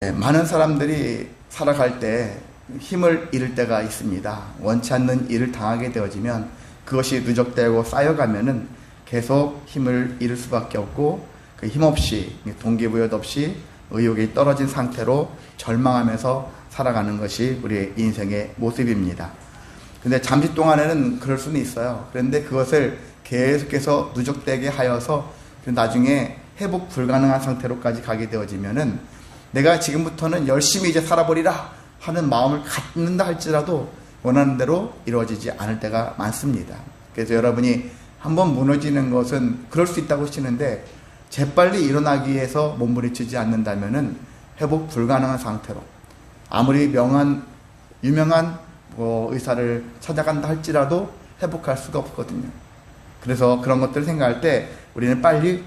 많은 사람들이 살아갈 때 힘을 잃을 때가 있습니다. 원치 않는 일을 당하게 되어지면 그것이 누적되고 쌓여가면은 계속 힘을 잃을 수밖에 없고 그 힘없이 동기부여 없이 의욕이 떨어진 상태로 절망하면서 살아가는 것이 우리의 인생의 모습입니다. 근데 잠시 동안에는 그럴 수는 있어요. 그런데 그것을 계속해서 누적되게 하여서 나중에 회복 불가능한 상태로까지 가게 되어지면은 내가 지금부터는 열심히 이제 살아버리라 하는 마음을 갖는다 할지라도 원하는 대로 이루어지지 않을 때가 많습니다. 그래서 여러분이 한번 무너지는 것은 그럴 수 있다고 하시는데 재빨리 일어나기 위해서 몸부림치지 않는다면은 회복 불가능한 상태로 아무리 유명한 의사를 찾아간다 할지라도 회복할 수가 없거든요. 그래서 그런 것들을 생각할 때 우리는 빨리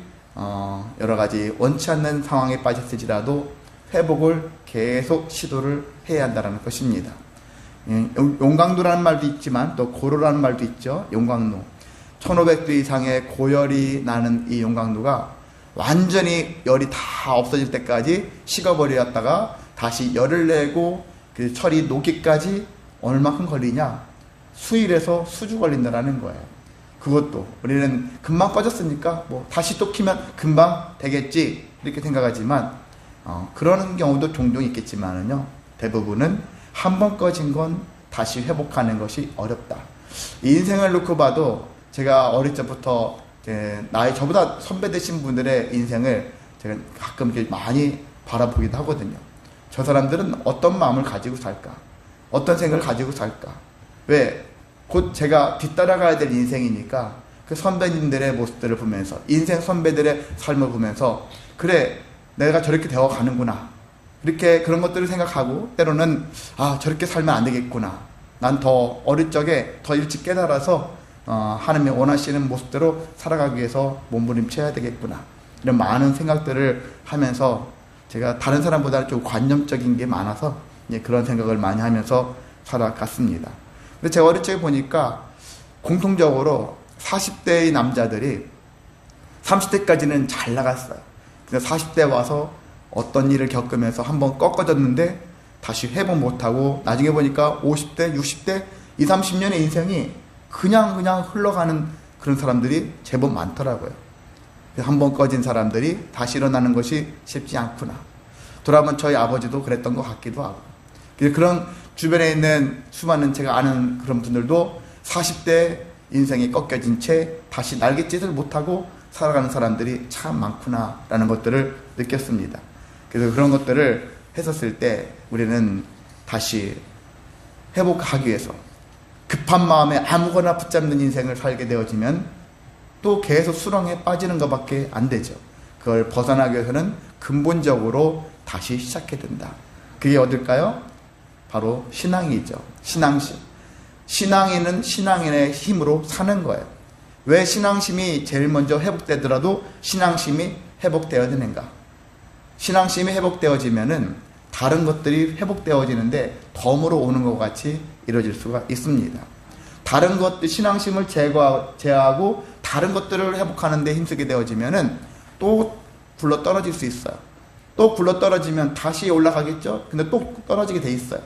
여러 가지 원치 않는 상황에 빠졌을지라도 회복을 계속 시도를 해야 한다는 것입니다. 용광로라는 말도 있지만 또 고로라는 말도 있죠. 용광로. 1500도 이상의 고열이 나는 이 용광로가 완전히 열이 다 없어질 때까지 식어버렸다가 다시 열을 내고 그 철이 녹기까지 얼마큼 걸리냐? 수일에서 수주 걸린다는 거예요. 그것도 우리는 금방 꺼졌으니까 다시 또 키면 금방 되겠지 이렇게 생각하지만 그러는 경우도 종종 있겠지만은요, 대부분은 한 번 꺼진 건 다시 회복하는 것이 어렵다. 이 인생을 놓고 봐도 제가 어릴 적부터 저보다 선배 되신 분들의 인생을 제가 가끔 이렇게 많이 바라보기도 하거든요. 저 사람들은 어떤 마음을 가지고 살까? 어떤 생각을 가지고 살까? 왜? 곧 제가 뒤따라가야 될 인생이니까 그 선배님들의 모습들을 보면서 인생 선배들의 삶을 보면서 그래, 내가 저렇게 되어 가는구나. 이렇게 그런 것들을 생각하고 때로는 저렇게 살면 안 되겠구나. 난 더 어릴 적에 더 일찍 깨달아서 하나님이 원하시는 모습대로 살아가기 위해서 몸부림쳐야 되겠구나. 이런 많은 생각들을 하면서 제가 다른 사람보다 좀 관념적인 게 많아서 그런 생각을 많이 하면서 살아갔습니다. 근데 제가 어릴 적에 보니까 공통적으로 40대의 남자들이 30대까지는 잘 나갔어요. 근데 40대 와서 어떤 일을 겪으면서 한번 꺾어졌는데 다시 회복 못하고 나중에 보니까 50대, 60대, 20, 30년의 인생이 그냥 흘러가는 그런 사람들이 제법 많더라고요. 한번 꺼진 사람들이 다시 일어나는 것이 쉽지 않구나. 돌아보면 저희 아버지도 그랬던 것 같기도 하고. 그런 주변에 있는 수많은 제가 아는 그런 분들도 40대 인생이 꺾여진 채 다시 날갯짓을 못하고 살아가는 사람들이 참 많구나라는 것들을 느꼈습니다. 그래서 그런 것들을 했었을 때 우리는 다시 회복하기 위해서 급한 마음에 아무거나 붙잡는 인생을 살게 되어지면 또 계속 수렁에 빠지는 것밖에 안 되죠. 그걸 벗어나기 위해서는 근본적으로 다시 시작해야 된다. 그게 어딜까요? 바로 신앙이죠. 신앙심. 신앙인은 신앙인의 힘으로 사는 거예요. 왜 신앙심이 제일 먼저 회복되더라도 신앙심이 회복되어야 되는가? 신앙심이 회복되어지면은 다른 것들이 회복되어지는데 덤으로 오는 것 같이 이루어질 수가 있습니다. 다른 것들, 신앙심을 제어하고 다른 것들을 회복하는 데 힘쓰게 되어지면은 또 굴러 떨어질 수 있어요. 또 굴러 떨어지면 다시 올라가겠죠? 근데 또 떨어지게 돼 있어요.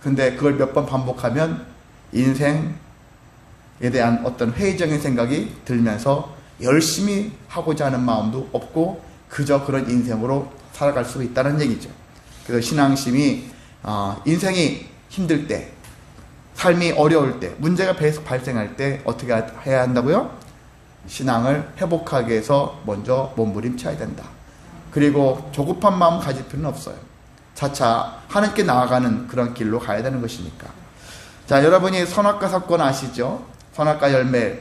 근데 그걸 몇 번 반복하면 인생에 대한 어떤 회의적인 생각이 들면서 열심히 하고자 하는 마음도 없고 그저 그런 인생으로 살아갈 수 있다는 얘기죠. 그래서 신앙심이 인생이 힘들 때, 삶이 어려울 때, 문제가 계속 발생할 때 어떻게 해야 한다고요? 신앙을 회복하기 위해서 먼저 몸부림쳐야 된다. 그리고 조급한 마음 가질 필요는 없어요. 차차 하나님께 나아가는 그런 길로 가야 되는 것이니까. 자, 여러분이 선악과 사건 아시죠? 선악과 열매.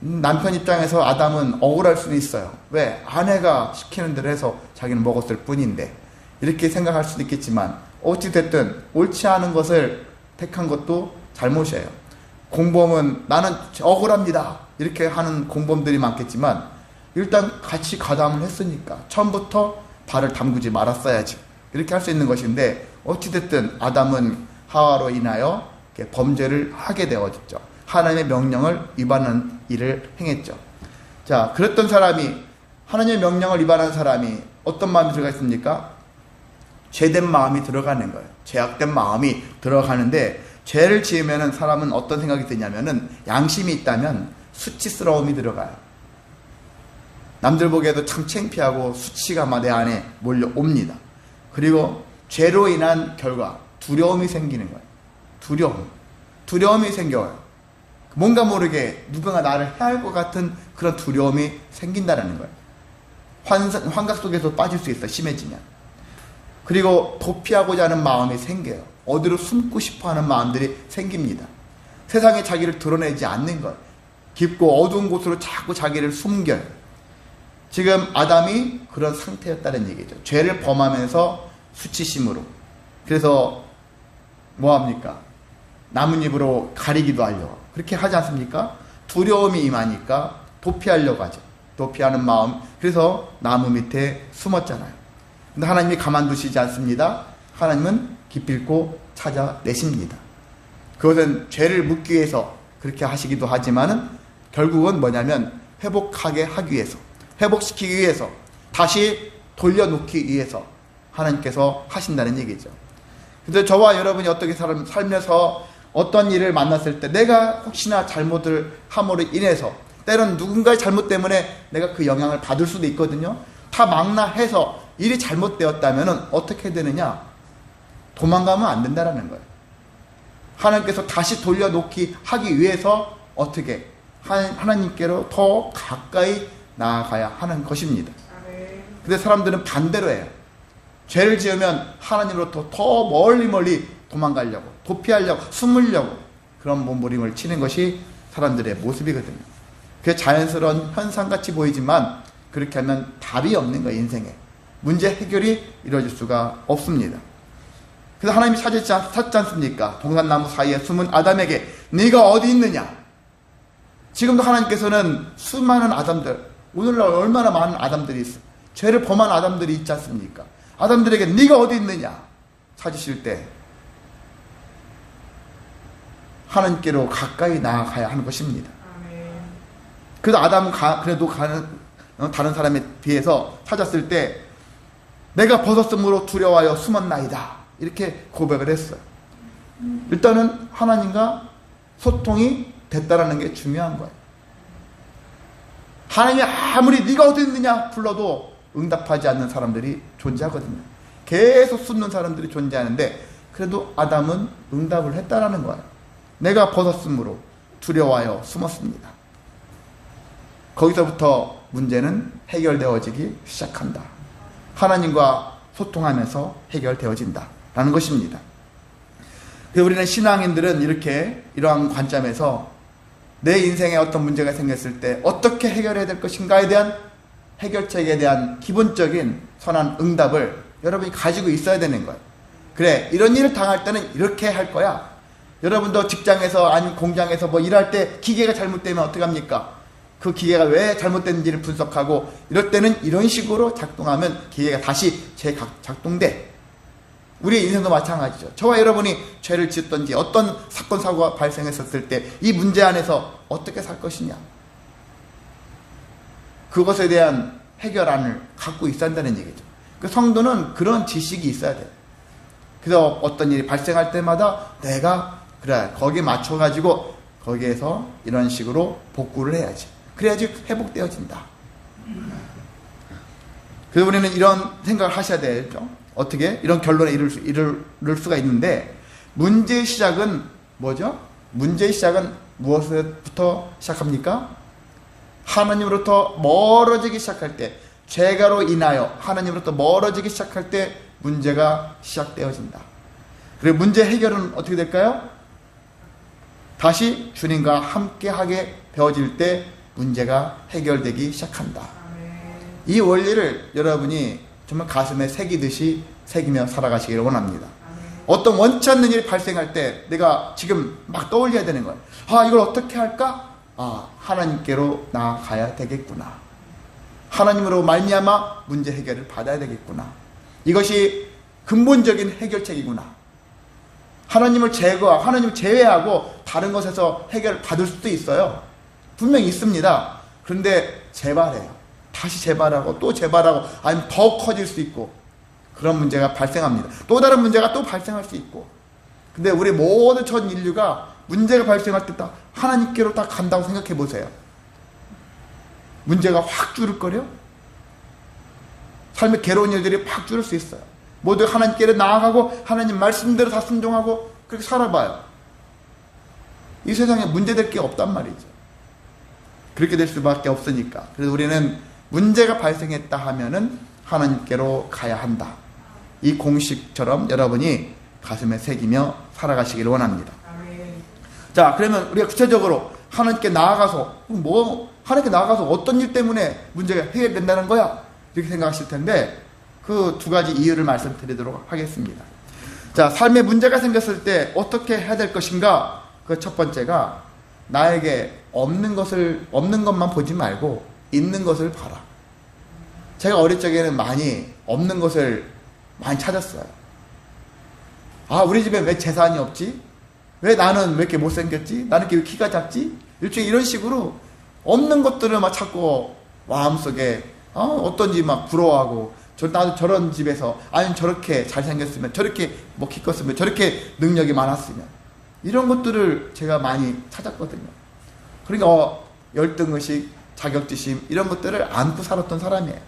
남편 입장에서 아담은 억울할 수는 있어요. 왜? 아내가 시키는 대로 해서 자기는 먹었을 뿐인데 이렇게 생각할 수도 있겠지만 어찌됐든 옳지 않은 것을 택한 것도 잘못이에요. 공범은 나는 억울합니다 이렇게 하는 공범들이 많겠지만 일단 같이 가담을 했으니까 처음부터 발을 담그지 말았어야지 이렇게 할 수 있는 것인데 어찌됐든 아담은 하와로 인하여 범죄를 하게 되어졌죠. 하나님의 명령을 위반하는 일을 행했죠. 자, 그랬던 사람이, 하나님의 명령을 위반한 사람이 어떤 마음이 들어가 있습니까? 죄된 마음이 들어가는 거예요. 죄악된 마음이 들어가는데, 죄를 지으면은 사람은 어떤 생각이 드냐면은, 양심이 있다면 수치스러움이 들어가요. 남들 보기에도 참 창피하고 수치가 막 내 안에 몰려옵니다. 그리고 죄로 인한 결과, 두려움이 생기는 거예요. 두려움이 생겨요. 뭔가 모르게 누군가 나를 해할 것 같은 그런 두려움이 생긴다는 거예요. 환각 속에서 빠질 수 있어, 심해지면. 그리고 도피하고자 하는 마음이 생겨요. 어디로 숨고 싶어 하는 마음들이 생깁니다. 세상에 자기를 드러내지 않는 것, 깊고 어두운 곳으로 자꾸 자기를 숨겨요. 지금 아담이 그런 상태였다는 얘기죠. 죄를 범하면서 수치심으로. 그래서 뭐합니까? 나뭇잎으로 가리기도 하려고. 그렇게 하지 않습니까? 두려움이 임하니까 도피하려고 하죠. 도피하는 마음. 그래서 나무 밑에 숨었잖아요. 근데 하나님이 가만두시지 않습니다. 하나님은 기필코 찾아내십니다. 그것은 죄를 묻기 위해서 그렇게 하시기도 하지만은 결국은 뭐냐면 회복하게 하기 위해서, 회복시키기 위해서, 다시 돌려놓기 위해서 하나님께서 하신다는 얘기죠. 그래서 저와 여러분이 어떻게 살면서 어떤 일을 만났을 때 내가 혹시나 잘못을 함으로 인해서, 때론 누군가의 잘못 때문에 내가 그 영향을 받을 수도 있거든요. 다 망라해서 일이 잘못되었다면 어떻게 되느냐? 도망가면 안 된다는 거예요. 하나님께서 다시 돌려놓기 하기 위해서 어떻게? 하나님께로 더 가까이 나아가야 하는 것입니다. 근데 사람들은 반대로 해요. 죄를 지으면 하나님으로부터 더 멀리 도망가려고, 도피하려고, 숨으려고 그런 몸부림을 치는 것이 사람들의 모습이거든요. 그게 자연스러운 현상같이 보이지만 그렇게 하면 답이 없는 거예요. 인생에 문제 해결이 이루어질 수가 없습니다. 그래서 하나님이 찾지 않습니까? 동산나무 사이에 숨은 아담에게 네가 어디 있느냐? 지금도 하나님께서는 수많은 아담들, 오늘날 얼마나 많은 아담들이 있어, 죄를 범한 아담들이 있지 않습니까? 아담들에게 네가 어디 있느냐 찾으실 때 하나님께로 가까이 나아가야 하는 것입니다. 그래서 아담은 그래도 다른 사람에 비해서 찾았을 때 내가 벗었으므로 두려워하여 숨었나이다, 이렇게 고백을 했어요. 일단은 하나님과 소통이 됐다라는 게 중요한 거예요. 하나님이 아무리 네가 어디 있느냐 불러도 응답하지 않는 사람들이 존재하거든요. 계속 숨는 사람들이 존재하는데 그래도 아담은 응답을 했다라는 거예요. 내가 벗었으므로 두려워하여 숨었습니다. 거기서부터 문제는 해결되어지기 시작한다. 하나님과 소통하면서 해결되어진다 라는 것입니다. 우리는 신앙인들은 이러한 관점에서 내 인생에 어떤 문제가 생겼을 때 어떻게 해결해야 될 것인가에 대한 해결책에 대한 기본적인 선한 응답을 여러분이 가지고 있어야 되는 거예요. 그래, 이런 일을 당할 때는 이렇게 할 거야. 여러분도 직장에서 아니면 공장에서 뭐 일할 때 기계가 잘못되면 어떡합니까? 그 기계가 왜 잘못됐는지를 분석하고 이럴 때는 이런 식으로 작동하면 기계가 다시 재작동돼. 우리의 인생도 마찬가지죠. 저와 여러분이 죄를 지었던지 어떤 사건 사고가 발생했었을 때 이 문제 안에서 어떻게 살 것이냐, 그것에 대한 해결안을 갖고 있어야 한다는 얘기죠. 그 성도는 그런 지식이 있어야 돼요. 그래서 어떤 일이 발생할 때마다 내가 그래 거기에 맞춰가지고 거기에서 이런 식으로 복구를 해야지. 그래야지 회복되어진다. 그래서 우리는 이런 생각을 하셔야 되죠. 어떻게? 이런 결론에 이를 수가 있는데, 문제의 시작은 뭐죠? 문제의 시작은 무엇부터 시작합니까? 하나님으로부터 멀어지기 시작할 때, 죄가로 인하여 하나님으로부터 멀어지기 시작할 때 문제가 시작되어진다. 그리고 문제 해결은 어떻게 될까요? 다시 주님과 함께하게 되어질 때 문제가 해결되기 시작한다. 이 원리를 여러분이 정말 가슴에 새기며 살아가시기를 원합니다. 어떤 원치 않는 일이 발생할 때 내가 지금 막 떠올려야 되는 거예요. 이걸 어떻게 할까? 하나님께로 나아가야 되겠구나. 하나님으로 말미암아 문제 해결을 받아야 되겠구나. 이것이 근본적인 해결책이구나. 하나님을 제외하고 다른 것에서 해결을 받을 수도 있어요. 분명히 있습니다. 그런데 재발해요. 다시 재발하고 또 재발하고, 아니면 더 커질 수 있고, 그런 문제가 발생합니다. 또 다른 문제가 또 발생할 수 있고. 근데 우리 모든 전 인류가 문제가 발생할 때 다 하나님께로 다 간다고 생각해 보세요. 문제가 확 줄을거려? 삶의 괴로운 일들이 확 줄을 수 있어요. 모두 하나님께로 나아가고 하나님 말씀대로 다 순종하고 그렇게 살아봐요. 이 세상에 문제될 게 없단 말이죠. 그렇게 될 수밖에 없으니까. 그래서 우리는 문제가 발생했다 하면은 하나님께로 가야 한다. 이 공식처럼 여러분이 가슴에 새기며 살아가시기를 원합니다. 자, 그러면 우리가 구체적으로 하나님께 나아가서 하나님께 나아가서 어떤 일 때문에 문제가 해결된다는 거야? 이렇게 생각하실 텐데 그 두 가지 이유를 말씀드리도록 하겠습니다. 자, 삶에 문제가 생겼을 때 어떻게 해야 될 것인가? 그 첫 번째가 나에게 없는 것만 보지 말고 있는 것을 봐라. 제가 어릴 적에는 많이 없는 것을 많이 찾았어요. 아, 우리 집에 왜 재산이 없지? 왜 나는 왜 이렇게 못생겼지? 나는 왜 키가 작지? 일종의 이런 식으로 없는 것들을 막 찾고 마음속에 어떤지 막 부러워하고 나도 저런 집에서 아니면 저렇게 잘생겼으면 저렇게 뭐 키 컸으면 저렇게 능력이 많았으면 이런 것들을 제가 많이 찾았거든요. 그러니까 열등의식, 자격지심 이런 것들을 안고 살았던 사람이에요.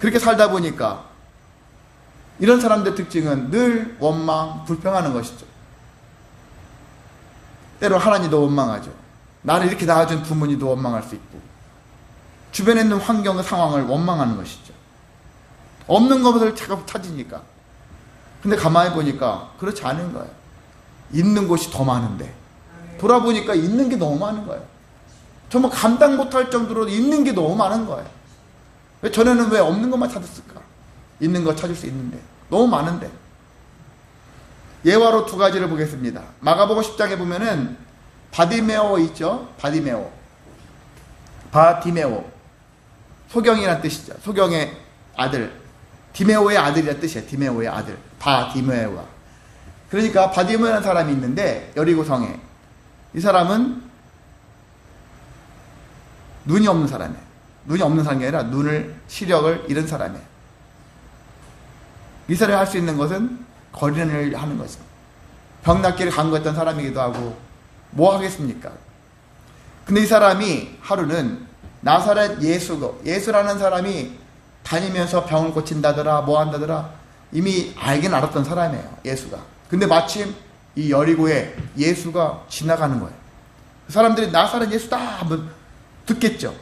그렇게 살다 보니까 이런 사람들의 특징은 늘 원망, 불평하는 것이죠. 때로 하나님도 원망하죠. 나를 이렇게 낳아준 부모님도 원망할 수 있고 주변에 있는 환경, 상황을 원망하는 것이죠. 없는 것을 자꾸 찾으니까. 근데 가만히 보니까 그렇지 않은 거예요. 있는 곳이 더 많은데 돌아보니까 있는 게 너무 많은 거예요. 정말 감당 못할 정도로 있는 게 너무 많은 거예요. 전에는 왜 없는 것만 찾았을까? 있는 거 찾을 수 있는데 너무 많은데. 예화로 두 가지를 보겠습니다. 마가복음 10장에 보면은 바디메오 있죠? 바디메오. 소경이라는 뜻이죠. 소경의 아들. 디메오의 아들이라는 뜻이에요. 디메오의 아들. 바디메오가. 그러니까 바디메오라는 사람이 있는데 여리고성에 이 사람은 눈이 없는 사람이에요. 눈이 없는 사람이 아니라 시력을 잃은 사람이에요. 이 사람이 할 수 있는 것은 거리를 하는 거죠. 병 낫기를 간구했던 사람이기도 하고 뭐 하겠습니까? 근데 이 사람이 하루는 나사렛 예수라는 사람이 다니면서 병을 고친다더라 뭐 한다더라 이미 알긴 알았던 사람이에요. 예수가. 근데 마침 이 여리고에 예수가 지나가는 거예요. 사람들이 나사렛 예수다 한번 듣겠죠.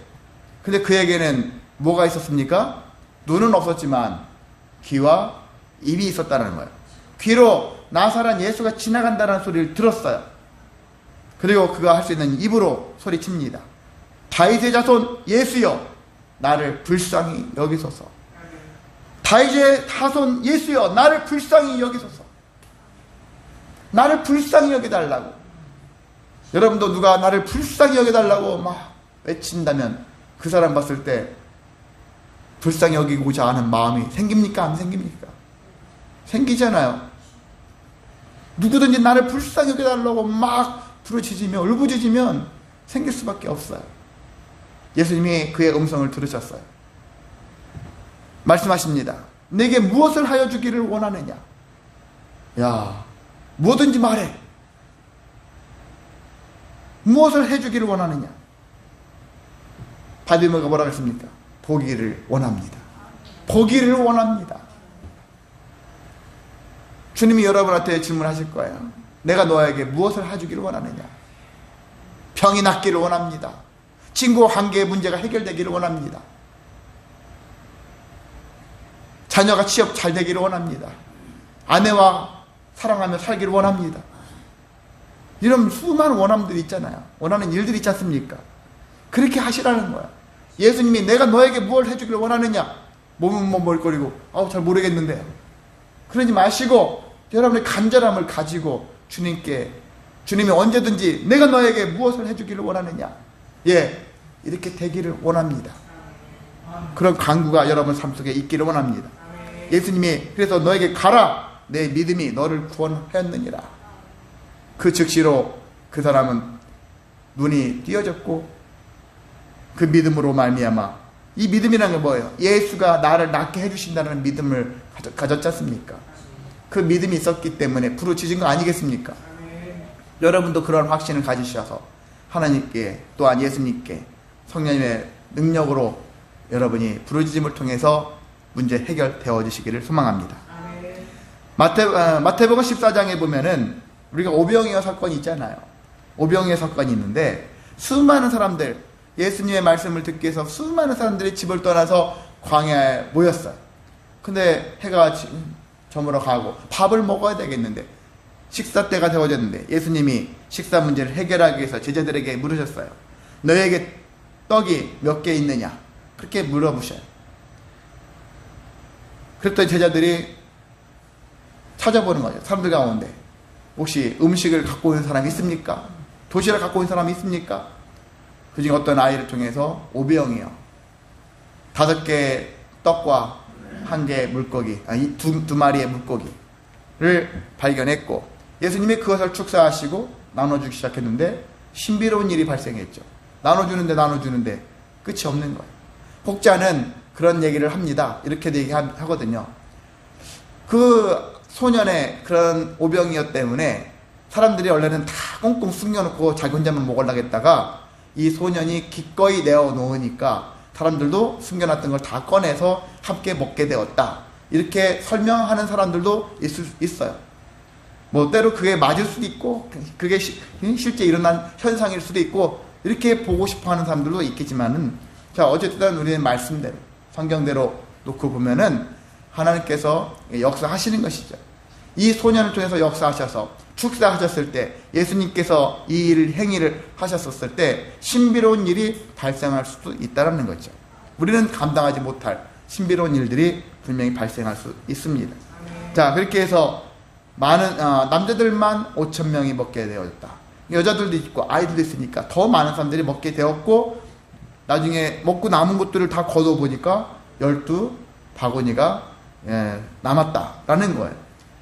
근데 그에게는 뭐가 있었습니까? 눈은 없었지만 귀와 입이 있었다는 거예요. 귀로 나사렛 예수가 지나간다는 소리를 들었어요. 그리고 그가 할 수 있는 입으로 소리칩니다. 다윗의 자손 예수여 나를 불쌍히 여기소서. 다윗의 자손 예수여 나를 불쌍히 여기소서. 나를 불쌍히 여겨달라고. 여러분도 누가 나를 불쌍히 여겨달라고 막 외친다면 그 사람 봤을 때 불쌍히 여기고자 하는 마음이 생깁니까? 안 생깁니까? 생기잖아요. 누구든지 나를 불쌍히 여겨달라고 막 부르짖으며 울부짖으면 생길 수밖에 없어요. 예수님이 그의 음성을 들으셨어요. 말씀하십니다. 내게 무엇을 하여 주기를 원하느냐? 야, 뭐든지 말해. 무엇을 해주기를 원하느냐? 바디메오가 뭐라고 했습니까? 보기를 원합니다. 보기를 원합니다. 주님이 여러분한테 질문하실 거예요. 내가 너에게 무엇을 해주기를 원하느냐? 병이 낫기를 원합니다. 친구와 관계의 문제가 해결되기를 원합니다. 자녀가 취업 잘 되기를 원합니다. 아내와 사랑하며 살기를 원합니다. 이런 수많은 원함들이 있잖아요. 원하는 일들이 있지 않습니까? 그렇게 하시라는 거야. 예수님이 내가 너에게 무엇을 해주기를 원하느냐? 몸은 머물거리고 잘 모르겠는데. 그러지 마시고 여러분의 간절함을 가지고 주님이 언제든지 내가 너에게 무엇을 해주기를 원하느냐? 예, 이렇게 되기를 원합니다. 그런 간구가 여러분 삶 속에 있기를 원합니다. 예수님이 그래서 너에게 가라. 내 믿음이 너를 구원하였느니라. 그 즉시로 그 사람은 눈이 띄어졌고 그 믿음으로 말미암아 이 믿음이라는 게 뭐예요? 예수가 나를 낫게 해주신다는 믿음을 가졌지 않습니까? 그 믿음이 있었기 때문에 부르짖은 거 아니겠습니까? 여러분도 그런 확신을 가지셔서 하나님께 또한 예수님께 성령님의 능력으로 여러분이 부르짖음을 통해서 문제 해결되어 주시기를 소망합니다. 마태복음 14장에 보면은 우리가 오병이어 사건이 있잖아요. 오병이어 사건이 있는데 수많은 사람들, 예수님의 말씀을 듣기 위해서 수많은 사람들이 집을 떠나서 광야에 모였어요. 근데 해가 저물어 가고 밥을 먹어야 되겠는데 식사 때가 되어졌는데 예수님이 식사 문제를 해결하기 위해서 제자들에게 물으셨어요. 너에게 떡이 몇 개 있느냐? 그렇게 물어보셔요. 그랬더니 제자들이 찾아보는 거죠. 사람들 가운데 혹시 음식을 갖고 오는 사람이 있습니까? 도시락 갖고 오는 사람이 있습니까? 그 중에 어떤 아이를 통해서 오병이어 5개 떡과 1개 물고기, 아니 두 마리의 물고기를 발견했고 예수님이 그것을 축사하시고 나눠주기 시작했는데 신비로운 일이 발생했죠. 나눠주는데 끝이 없는 거예요. 혹자는 그런 얘기를 합니다. 이렇게 얘기하거든요. 그 소년의 그런 오병이어 때문에 사람들이 원래는 다 꽁꽁 숨겨놓고 자기 혼자만 먹으려고 했다가 이 소년이 기꺼이 내어놓으니까 사람들도 숨겨놨던 걸 다 꺼내서 함께 먹게 되었다. 이렇게 설명하는 사람들도 있어요. 뭐 때로 그게 맞을 수도 있고 그게 실제 일어난 현상일 수도 있고 이렇게 보고 싶어 하는 사람들도 있겠지만은 자 어쨌든 우리는 말씀대로 성경대로 놓고 보면은 하나님께서 역사하시는 것이죠. 이 소년을 통해서 역사하셔서 축사하셨을 때 예수님께서 이 행위를 하셨었을 때 신비로운 일이 발생할 수도 있다는 거죠. 우리는 감당하지 못할 신비로운 일들이 분명히 발생할 수 있습니다. 자 그렇게 해서 많은 남자들만 5,000명이 먹게 되었다. 여자들도 있고 아이들도 있으니까 더 많은 사람들이 먹게 되었고 나중에 먹고 남은 것들을 다 거둬보니까 12바구니가 남았다라는 거예요.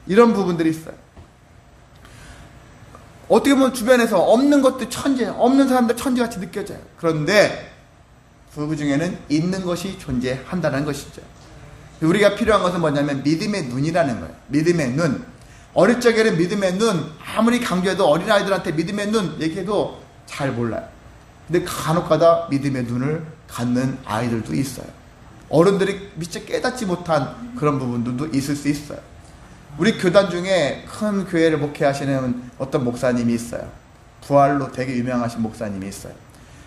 이런 부분들이 있어요. 어떻게 보면 주변에서 없는 것도 천재, 없는 사람들 천재같이 느껴져요. 그런데 그 중에는 있는 것이 존재한다는 것이죠. 우리가 필요한 것은 뭐냐면 믿음의 눈이라는 거예요. 믿음의 눈. 어릴 적에는 믿음의 눈, 아무리 강조해도 어린아이들한테 믿음의 눈 얘기해도 잘 몰라요. 근데 간혹가다 믿음의 눈을 갖는 아이들도 있어요. 어른들이 미처 깨닫지 못한 그런 부분들도 있을 수 있어요. 우리 교단 중에 큰 교회를 목회하시는 어떤 목사님이 있어요. 부활로 되게 유명하신 목사님이 있어요.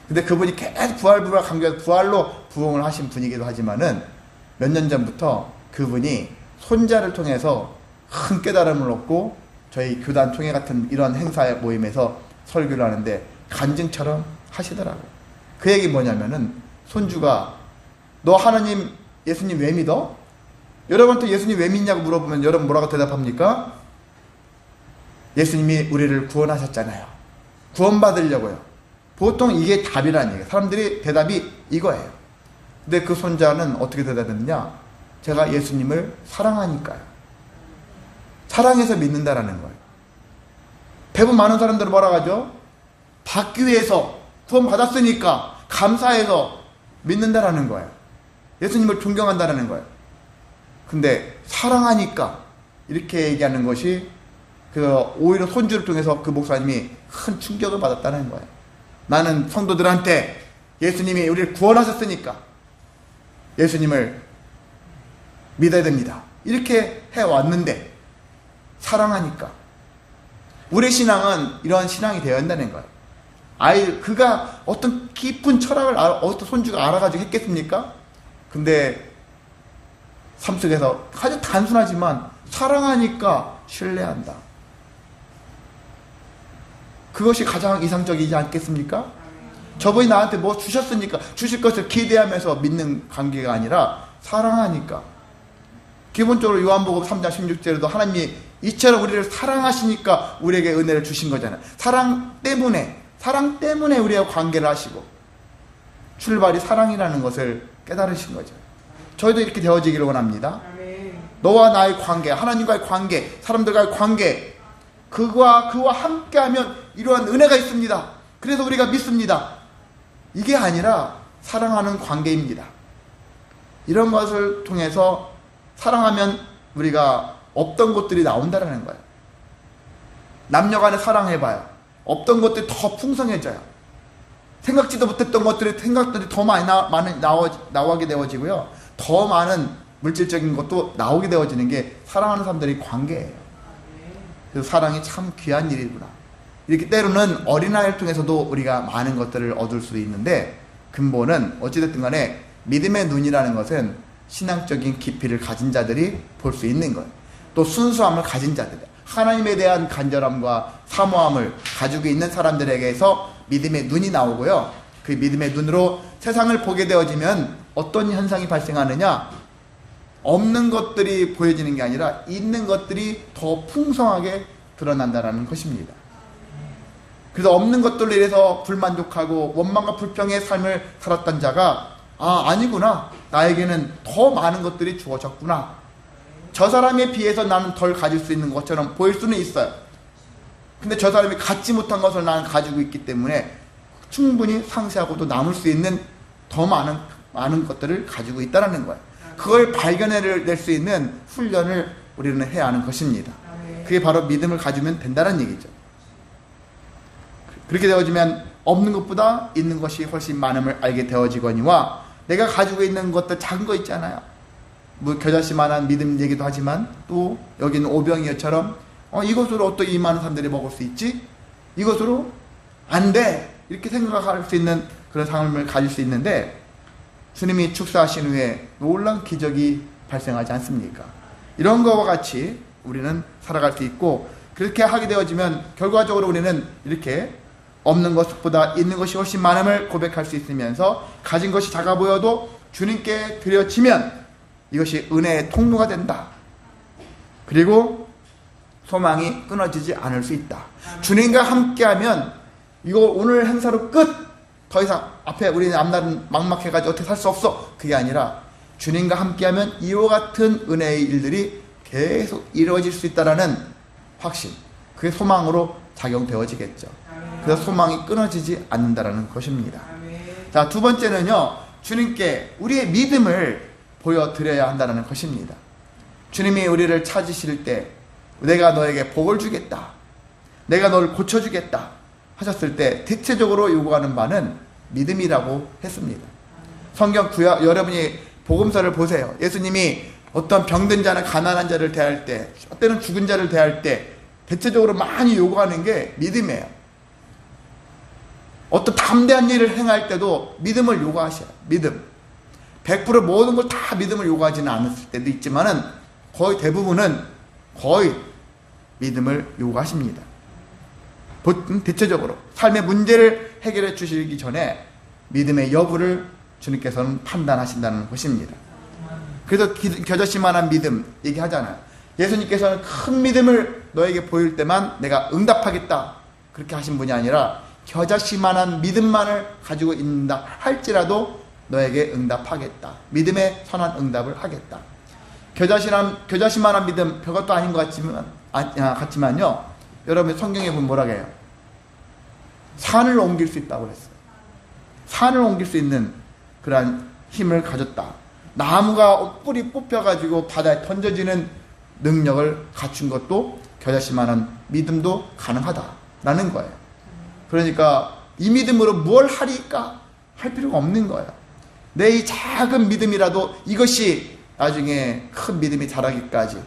근데 그분이 계속 부활 강조해서 부활로 부흥을 하신 분이기도 하지만은 몇 년 전부터 그분이 손자를 통해서 큰 깨달음을 얻고 저희 교단 총회 같은 이런 행사의 모임에서 설교를 하는데 간증처럼 하시더라고요. 그 얘기 뭐냐면은 손주가 너 하나님 예수님 왜 믿어? 여러분한테 예수님 왜 믿냐고 물어보면 여러분 뭐라고 대답합니까? 예수님이 우리를 구원하셨잖아요. 구원받으려고요. 보통 이게 답이라는 얘기예요. 사람들이 대답이 이거예요. 근데 그 손자는 어떻게 대답했느냐? 제가 예수님을 사랑하니까요. 사랑해서 믿는다라는 거예요. 대부분 많은 사람들은 뭐라고 하죠? 받기 위해서 구원받았으니까 감사해서 믿는다라는 거예요. 예수님을 존경한다라는 거예요. 근데 사랑하니까 이렇게 얘기하는 것이 오히려 손주를 통해서 그 목사님이 큰 충격을 받았다는 거예요. 나는 성도들한테 예수님이 우리를 구원하셨으니까 예수님을 믿어야 됩니다. 이렇게 해왔는데 사랑하니까. 우리 신앙은 이런 신앙이 되어야 한다는 거예요. 그가 어떤 깊은 철학을 어떤 손주가 알아가지고 했겠습니까? 근데 삶 속에서 아주 단순하지만 사랑하니까 신뢰한다. 그것이 가장 이상적이지 않겠습니까? 저분이 나한테 뭐 주셨으니까 주실 것을 기대하면서 믿는 관계가 아니라 사랑하니까. 기본적으로 요한복음 3장 16절에도 하나님이 이처럼 우리를 사랑하시니까 우리에게 은혜를 주신 거잖아요. 사랑 때문에 우리와 관계를 하시고 출발이 사랑이라는 것을 깨달으신 거죠. 저희도 이렇게 되어지기를 원합니다. 너와 나의 관계, 하나님과의 관계, 사람들과의 관계, 그와 함께하면 이러한 은혜가 있습니다. 그래서 우리가 믿습니다. 이게 아니라 사랑하는 관계입니다. 이런 것을 통해서 사랑하면 우리가 없던 것들이 나온다라는 거예요. 남녀간에 사랑해봐요. 없던 것들이 더 풍성해져요. 생각지도 못했던 생각들이 더 많이 나오게 되어지고요. 더 많은 물질적인 것도 나오게 되어지는 게 사랑하는 사람들의 관계예요. 그래서 사랑이 참 귀한 일이구나. 이렇게 때로는 어린아이를 통해서도 우리가 많은 것들을 얻을 수 있는데, 근본은 어찌됐든 간에 믿음의 눈이라는 것은 신앙적인 깊이를 가진 자들이 볼 수 있는 거예요. 또 순수함을 가진 자들, 하나님에 대한 간절함과 사모함을 가지고 있는 사람들에게서 믿음의 눈이 나오고요. 그 믿음의 눈으로 세상을 보게 되어지면 어떤 현상이 발생하느냐? 없는 것들이 보여지는 게 아니라 있는 것들이 더 풍성하게 드러난다는 것입니다. 그래서 없는 것들로 인해서 불만족하고 원망과 불평의 삶을 살았던 자가 아니구나, 나에게는 더 많은 것들이 주어졌구나, 저 사람에 비해서 나는 덜 가질 수 있는 것처럼 보일 수는 있어요. 근데 저 사람이 갖지 못한 것을 나는 가지고 있기 때문에 충분히 상세하고도 남을 수 있는 더 많은 것들을 가지고 있다는 거예요. 그걸 발견해낼 수 있는 훈련을 우리는 해야 하는 것입니다. 그게 바로 믿음을 가지면 된다는 얘기죠. 그렇게 되어지면 없는 것보다 있는 것이 훨씬 많음을 알게 되어지거니와, 내가 가지고 있는 것들 작은 거 있잖아요. 뭐 겨자씨만한 믿음 얘기도 하지만, 또 여기는 오병이어처럼 이것으로 어떻게 이 많은 사람들이 먹을 수 있지? 이것으로 안 돼! 이렇게 생각할 수 있는 그런 삶을 가질 수 있는데, 주님이 축사하신 후에 놀라운 기적이 발생하지 않습니까? 이런 것과 같이 우리는 살아갈 수 있고, 그렇게 하게 되어지면 결과적으로 우리는 이렇게 없는 것보다 있는 것이 훨씬 많음을 고백할 수 있으면서, 가진 것이 작아 보여도 주님께 드려지면 이것이 은혜의 통로가 된다. 그리고 소망이 끊어지지 않을 수 있다. 주님과 함께하면 이거 오늘 행사로 끝! 더 이상 앞에 우리는 앞날은 막막해가지고 어떻게 살 수 없어! 그게 아니라 주님과 함께하면 이와 같은 은혜의 일들이 계속 이루어질 수 있다는 확신, 그게 소망으로 작용되어지겠죠. 그래서 소망이 끊어지지 않는다는 것입니다. 자, 두 번째는요, 주님께 우리의 믿음을 보여드려야 한다는 것입니다. 주님이 우리를 찾으실 때 내가 너에게 복을 주겠다, 내가 너를 고쳐주겠다 하셨을 때 대체적으로 요구하는 바는 믿음이라고 했습니다. 성경 구약, 여러분이 복음서를 보세요. 예수님이 어떤 병든 자나 가난한 자를 대할 때, 때는 죽은 자를 대할 때 대체적으로 많이 요구하는 게 믿음이에요. 어떤 담대한 일을 행할 때도 믿음을 요구하셔요. 믿음. 100% 모든 걸 다 믿음을 요구하지는 않았을 때도 있지만은 거의 대부분은 거의 믿음을 요구하십니다. 대체적으로 삶의 문제를 해결해 주시기 전에 믿음의 여부를 주님께서는 판단하신다는 것입니다. 그래서 겨자씨만한 믿음 얘기하잖아요. 예수님께서는 큰 믿음을 너에게 보일 때만 내가 응답하겠다, 그렇게 하신 분이 아니라 겨자씨만한 믿음만을 가지고 있다 할지라도 너에게 응답하겠다, 믿음의 선한 응답을 하겠다. 겨자씨만한 믿음 별것도 아닌 것 같지만요, 여러분 성경에 보면 뭐라고 해요? 산을 옮길 수 있다고 그랬어요. 산을 옮길 수 있는 그러한 힘을 가졌다. 나무가 뿌리 뽑혀가지고 바다에 던져지는 능력을 갖춘 것도 겨자씨만한 믿음도 가능하다라는 거예요. 그러니까 이 믿음으로 뭘 하리까 할 필요가 없는 거예요. 내 이 작은 믿음이라도 이것이 나중에 큰 믿음이 자라기까지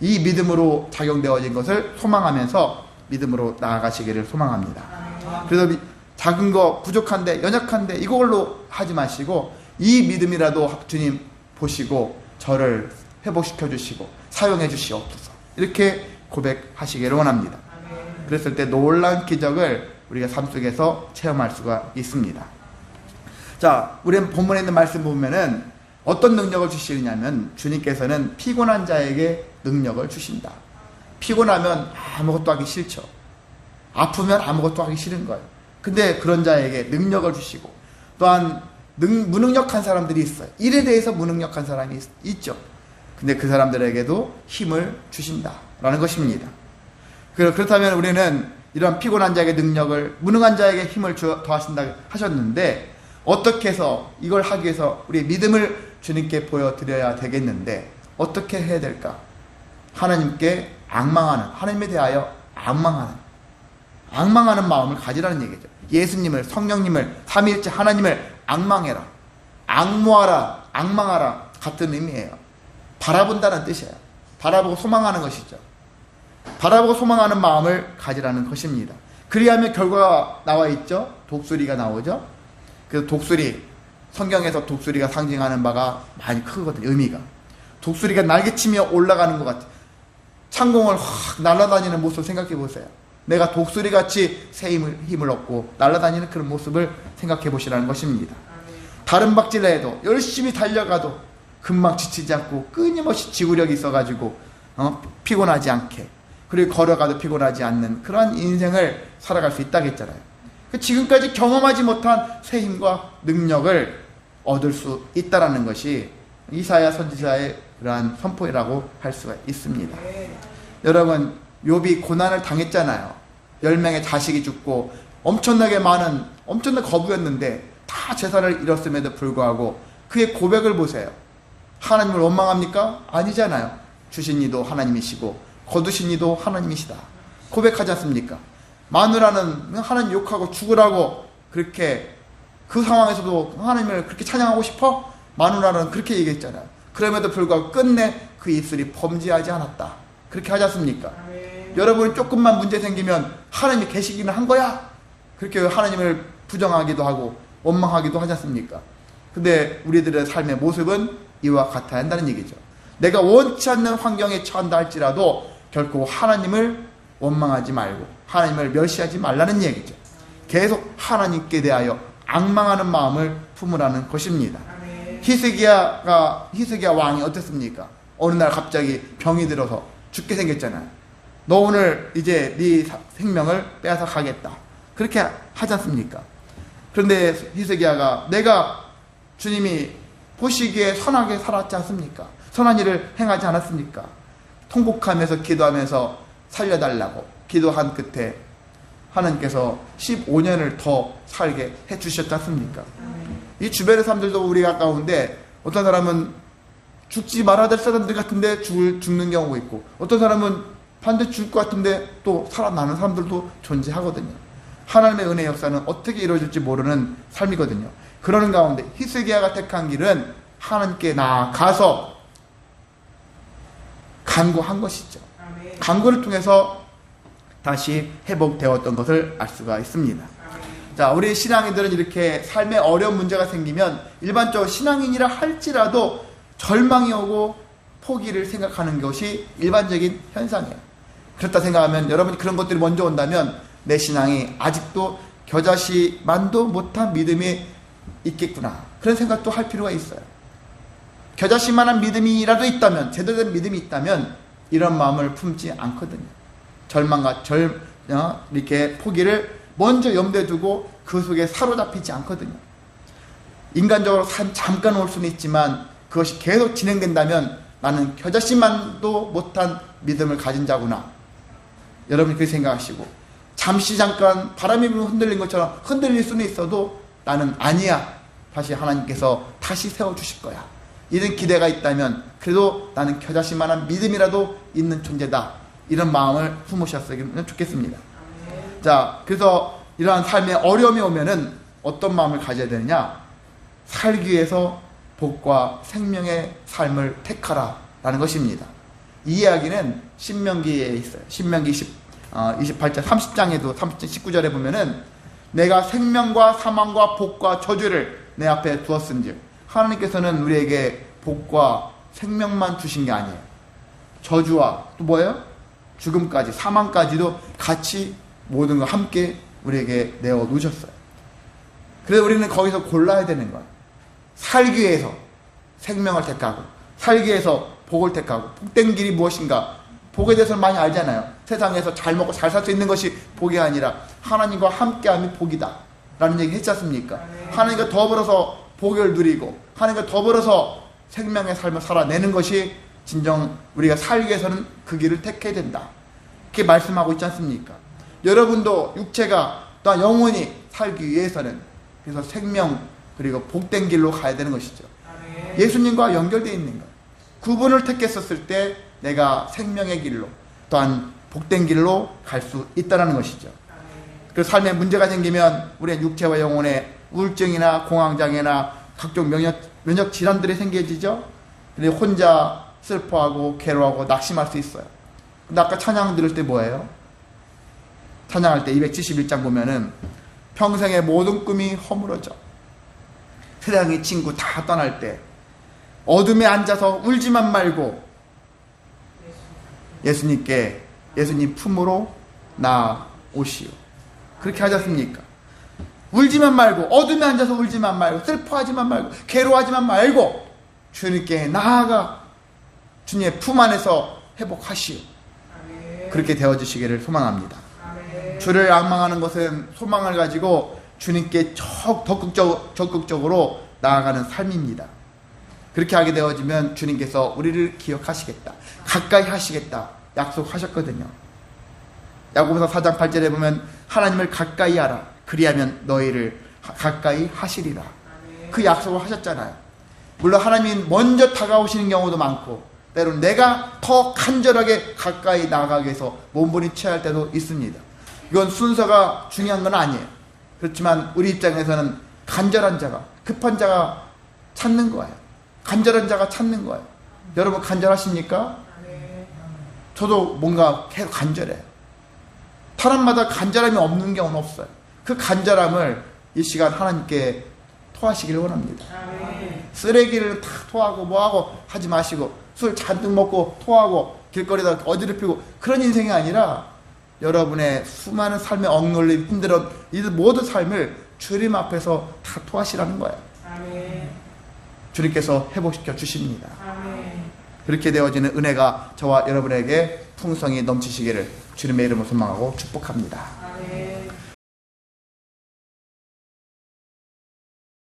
이 믿음으로 작용되어진 것을 소망하면서 믿음으로 나아가시기를 소망합니다. 그래서 작은 거, 부족한데, 연약한데 이걸로 하지 마시고 이 믿음이라도 주님 보시고 저를 회복시켜 주시고 사용해 주시옵소서, 이렇게 고백하시기를 원합니다. 그랬을 때 놀라운 기적을 우리가 삶 속에서 체험할 수가 있습니다. 자, 우리 본문에 있는 말씀 보면은 어떤 능력을 주시느냐면, 주님께서는 피곤한 자에게 능력을 주신다. 피곤하면 아무것도 하기 싫죠. 아프면 아무것도 하기 싫은 거예요. 근데 그런 자에게 능력을 주시고, 또한 무능력한 사람들이 있어요. 일에 대해서 무능력한 사람이 있죠. 근데 그 사람들에게도 힘을 주신다라는 것입니다. 그렇다면 우리는 이런 피곤한 자에게 능력을, 무능한 자에게 힘을 더하신다 하셨는데, 어떻게 해서 이걸 하기 위해서 우리의 믿음을 주님께 보여드려야 되겠는데 어떻게 해야 될까? 하나님께 악망하는, 하나님에 대하여 악망하는 마음을 가지라는 얘기죠. 예수님을, 성령님을, 삼위일체 하나님을 악망해라, 악모하라, 악망하라 같은 의미예요. 바라본다는 뜻이에요. 바라보고 소망하는 것이죠. 바라보고 소망하는 마음을 가지라는 것입니다. 그리하면 결과가 나와 있죠. 독수리가 나오죠. 그래서 독수리, 성경에서 독수리가 상징하는 바가 많이 크거든요. 의미가. 독수리가 날개치며 올라가는 것 같아요. 창공을 확 날아다니는 모습을 생각해 보세요. 내가 독수리같이 새 힘을 얻고 날아다니는 그런 모습을 생각해 보시라는 것입니다. 다른 박질을 해도 열심히 달려가도 금방 지치지 않고 끊임없이 지구력이 있어가지고 피곤하지 않게, 그리고 걸어가도 피곤하지 않는 그러한 인생을 살아갈 수 있다겠잖아요. 지금까지 경험하지 못한 새 힘과 능력을 얻을 수 있다라는 것이 이사야 선지자의 그러한 선포라고 할 수가 있습니다. 여러분, 욥이 고난을 당했잖아요. 10명의 자식이 죽고 엄청나게 거부였는데 다 재산을 잃었음에도 불구하고 그의 고백을 보세요. 하나님을 원망합니까? 아니잖아요. 주신 이도 하나님이시고 거두신 이도 하나님이시다 고백하지 않습니까? 마누라는 하나님 욕하고 죽으라고 그렇게, 그 상황에서도 하나님을 그렇게 찬양하고 싶어? 마누라는 그렇게 얘기했잖아요. 그럼에도 불구하고 끝내 그 입술이 범죄하지 않았다 그렇게 하지 않습니까? 여러분이 조금만 문제 생기면 하나님이 계시기는 한 거야? 그렇게 하나님을 부정하기도 하고 원망하기도 하지 않습니까? 근데 우리들의 삶의 모습은 이와 같아야 한다는 얘기죠. 내가 원치 않는 환경에 처한다 할지라도 결코 하나님을 원망하지 말고 하나님을 멸시하지 말라는 얘기죠. 계속 하나님께 대하여 악망하는 마음을 품으라는 것입니다. 히스기야 왕이 어땠습니까? 어느 날 갑자기 병이 들어서 죽게 생겼잖아요. 너 오늘 이제 네 생명을 빼앗아 가겠다 그렇게 하지 않습니까? 그런데 히스기야가, 내가 주님이 보시기에 선하게 살았지 않습니까? 선한 일을 행하지 않았습니까? 통곡하면서 기도하면서 살려달라고 기도한 끝에 하나님께서 15년을 더 살게 해주셨지 않습니까? 이 주변의 사람들도 우리가 가운데 어떤 사람은 죽지 말아야 될 사람들 같은데 죽는 경우가 있고, 어떤 사람은 반드시 죽을 것 같은데 또 살아나는 사람들도 존재하거든요. 하나님의 은혜 역사는 어떻게 이루어질지 모르는 삶이거든요. 그러는 가운데 히스기야가 택한 길은 하나님께 나아가서 간구한 것이죠. 간구를 통해서 다시 회복되었던 것을 알 수가 있습니다. 자, 우리 신앙인들은 이렇게 삶에 어려운 문제가 생기면 일반적으로 신앙인이라 할지라도 절망이 오고 포기를 생각하는 것이 일반적인 현상이에요. 그렇다 생각하면, 여러분이 그런 것들이 먼저 온다면 내 신앙이 아직도 겨자씨만도 못한 믿음이 있겠구나, 그런 생각도 할 필요가 있어요. 겨자씨만한 믿음이라도 있다면, 제대로 된 믿음이 있다면 이런 마음을 품지 않거든요. 절망과 이렇게 포기를 먼저 염두에 두고 그 속에 사로잡히지 않거든요. 인간적으로 잠깐 올 수는 있지만 그것이 계속 진행된다면 나는 겨자씨만도 못한 믿음을 가진 자구나, 여러분이 그렇게 생각하시고, 잠시 잠깐 바람이 불면 흔들린 것처럼 흔들릴 수는 있어도 나는 아니야, 다시 하나님께서 다시 세워주실 거야, 이런 기대가 있다면 그래도 나는 겨자씨만한 믿음이라도 있는 존재다, 이런 마음을 품으셨으면 좋겠습니다. 자, 그래서 이러한 삶의 어려움이 오면은 어떤 마음을 가져야 되느냐? 살기 위해서 복과 생명의 삶을 택하라 라는 것입니다. 이 이야기는 신명기에 있어요. 신명기 28장 30장에도 19절에 보면은 내가 생명과 사망과 복과 저주를 내 앞에 두었은즉, 하나님께서는 우리에게 복과 생명만 주신 게 아니에요. 저주와 또 뭐예요? 죽음까지, 사망까지도 같이 모든 걸 함께 우리에게 내어 놓으셨어요. 그래서 우리는 거기서 골라야 되는 거예요. 살기 위해서 생명을 택하고, 살기 위해서 복을 택하고. 복된 길이 무엇인가? 복에 대해서는 많이 알잖아요. 세상에서 잘 먹고 잘 살 수 있는 것이 복이 아니라 하나님과 함께함이 복이다 라는 얘기 했지 않습니까? 하나님과 더불어서 복을 누리고 하나님과 더불어서 생명의 삶을 살아내는 것이 진정 우리가 살기 위해서는 그 길을 택해야 된다, 그렇게 말씀하고 있지 않습니까? 여러분도 육체가 또한 영혼이 살기 위해서는 그래서 생명 그리고 복된 길로 가야 되는 것이죠. 예수님과 연결되어 있는 거예요. 그분을 택했었을 때 내가 생명의 길로 또한 복된 길로 갈 수 있다는 것이죠. 그 삶에 문제가 생기면 우리의 육체와 영혼에 우울증이나 공황장애나 각종 면역 질환들이 생겨지죠. 근데 혼자 슬퍼하고 괴로워하고 낙심할 수 있어요. 근데 아까 찬양 들을 때 뭐예요? 찬양할 때 271장 보면은 평생의 모든 꿈이 허물어져 세상의 친구 다 떠날 때 어둠에 앉아서 울지만 말고 예수님 품으로 나오시오. 그렇게 하셨습니까? 울지만 말고 어둠에 앉아서 울지만 말고 슬퍼하지만 말고 괴로워하지만 말고 주님께 나아가 주님의 품 안에서 회복하시오. 그렇게 되어주시기를 소망합니다. 주를 악망하는 것은 소망을 가지고 주님께 적극적으로 나아가는 삶입니다. 그렇게 하게 되어지면 주님께서 우리를 기억하시겠다, 가까이 하시겠다 약속하셨거든요. 야고보서 4장 8절에 보면 하나님을 가까이 하라, 그리하면 너희를 가까이 하시리라. 그 약속을 하셨잖아요. 물론 하나님이 먼저 다가오시는 경우도 많고 때로는 내가 더 간절하게 가까이 나아가기 위해서 몸부림쳐야 할 때도 있습니다. 이건 순서가 중요한 건 아니에요. 그렇지만 우리 입장에서는 간절한 자가, 급한 자가 찾는 거예요. 간절한 자가 찾는 거예요. 여러분 간절하십니까? 저도 뭔가 계속 간절해요. 사람마다 간절함이 없는 경우는 없어요. 그 간절함을 이 시간 하나님께 토하시길 원합니다. 쓰레기를 다 토하고 뭐하고 하지 마시고 술 잔뜩 먹고 토하고 길거리에다 어지럽히고 그런 인생이 아니라 여러분의 수많은 삶의 억눌림, 힘들어 이 모든 삶을 주님 앞에서 다 토하시라는 거예요. 주님께서 회복시켜 주십니다. 그렇게 되어지는 은혜가 저와 여러분에게 풍성히 넘치시기를 주님의 이름으로 소망하고 축복합니다.